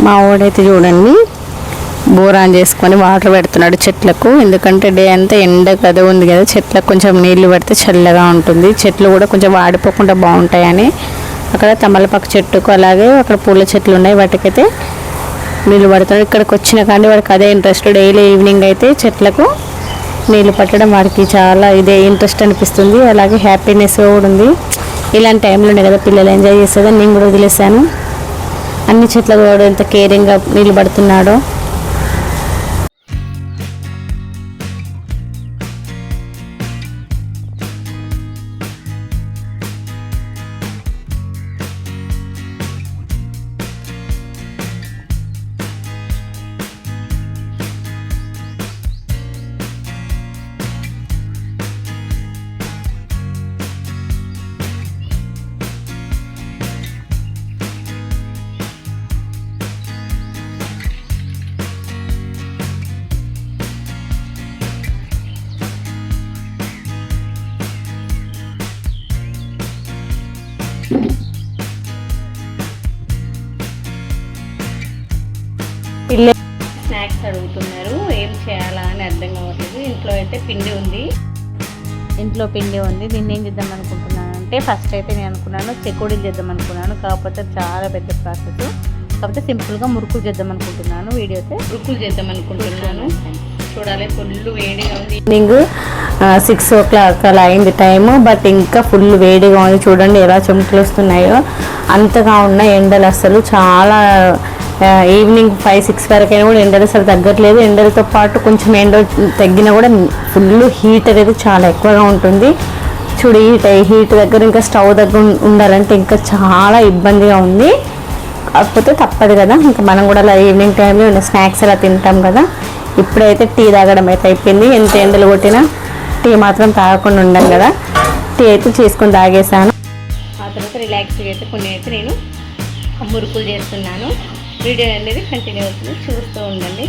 మా వాడైతే చూడండి బోర్ ఆన్ చేసుకొని వాటర్ పెడుతున్నాడు చెట్లకు. ఎందుకంటే డే అంతా ఎండ కదా ఉంది కదా, చెట్లకు కొంచెం నీళ్లు పెడితే చల్లగా ఉంటుంది, చెట్లు కూడా కొంచెం వాడిపోకుండా బాగుంటాయని. అక్కడ తమలపాకు చెట్టుకు అలాగే అక్కడ పూల చెట్లు ఉన్నాయి, వాటికైతే నీళ్ళు పడుతున్నాడు. ఇక్కడికి వచ్చిన కానీ వాడికి అదే ఇంట్రెస్ట్. డైలీ ఈవినింగ్ అయితే చెట్లకు నీళ్ళు పట్టడం వాడికి చాలా ఇదే ఇంట్రెస్ట్ అనిపిస్తుంది. అలాగే హ్యాపీనెస్ కూడా ఉంది. ఇలాంటి టైంలోనే కదా పిల్లలు ఎంజాయ్ చేసేదని నేను కూడా వదిలేసాను. అన్ని చెట్లకు కూడా ఎంత కేరింగ్గా నీళ్ళు పడుతున్నాడో. పిల్లలు స్నాక్స్ అడుగుతున్నారు, ఏం చేయాలా అని అర్థం కావట్లేదు. ఇంట్లో అయితే పిండి ఉంది, దీన్ని ఏం చేద్దాం అనుకుంటున్నాను అంటే ఫస్ట్ అయితే నేను అనుకున్నాను చెకోడీలు చేద్దాం అనుకున్నాను. కాకపోతే చాలా పెద్ద ప్రాసెస్. కాకపోతే సింపుల్గా మురుకులు చేద్దాం అనుకుంటున్నాను. వీడియో అయితే మురుకులు చేద్దాం అనుకుంటున్నాను. చూడాలి, ఫుల్ వేడిగా ఉంది. ఈవినింగ్ 6 o'clock అలా అయింది టైము, బట్ ఇంకా ఫుల్ వేడిగా ఉంది. చూడండి ఎలా చెమటలు వస్తున్నాయో. అంతగా ఉన్న ఎండలు అసలు చాలా ఈవినింగ్ 5-6 వరకైనా కూడా ఎండలు అసలు తగ్గట్లేదు. ఎండలతో పాటు కొంచెం ఎండ తగ్గినా కూడా ఫుల్ హీట్ అనేది చాలా ఎక్కువగా ఉంటుంది. చూడు ఈ హీట్ దగ్గర ఇంకా స్టవ్ దగ్గర ఉండాలంటే ఇంకా చాలా ఇబ్బందిగా ఉంది. కాకపోతే తప్పదు కదా, ఇంకా మనం కూడా అలా ఈవినింగ్ టైంలో స్నాక్స్ అలా తింటాం కదా. ఇప్పుడైతే టీ తాగడం అయితే అయిపోయింది. ఎంత ఎండలు కొట్టినా టీ మాత్రం తాగకుండా ఉండం కదా. టీ అయితే చేసుకొని తాగేసాను. ఆ తర్వాత రిలాక్స్గా అయితే కొన్ని అయితే నేను మురుకులు చేస్తున్నాను. వీడియో అనేది కంటిన్యూ అవుతుంది, చూస్తూ ఉండండి.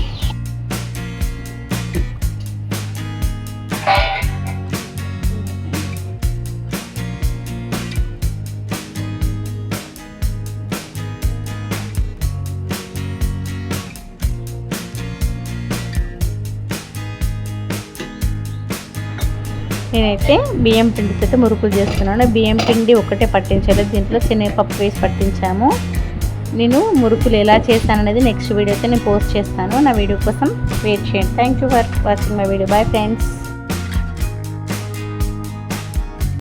నేనైతే బియ్యం పిండితో మురుకులు చేస్తున్నాను. బియ్యం పిండి ఒకటే పట్టించలేదు, దీంట్లో శనగపప్పు వేసి పట్టించాము. నేను మురుకులు ఎలా చేస్తాను అనేది నెక్స్ట్ వీడియో అయితే నేను పోస్ట్ చేస్తాను. నా వీడియో కోసం వెయిట్ చేయండి. Thank you for watching my video. Bye friends.